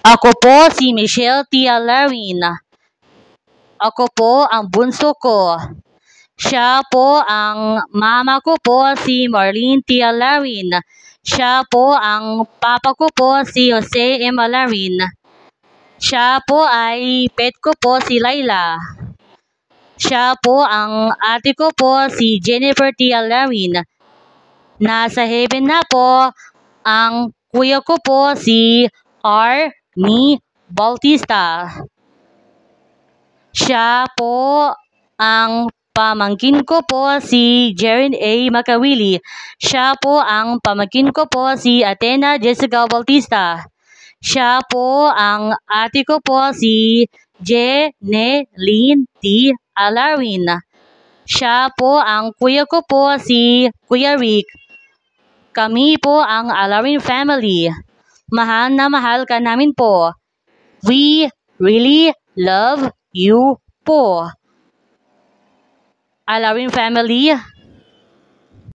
Ako po si Michelle T. Alarin. Ako po ang bunso ko. Siya po ang mama ko po si Marlene T. Alarin. Siya po ang papa ko po si Jose M. Alarin. Siya po ay pet ko po si Laila. Siya po ang ate ko po si Jennifer T. Alarin. Nasa heaven na po ang kuya ko po si R. Ni Bautista. Siya po ang pamangkin ko po si Jaren A. Macawili. Siya po ang pamangkin ko po si Athena Jessica Bautista. Siya po ang ate ko po si Jeneline T. Alarin. Siya po ang kuya ko po si Kuya Rick. Kami po ang Alarin family. Mahal na mahal ka namin po. We really love you po. Alarin family,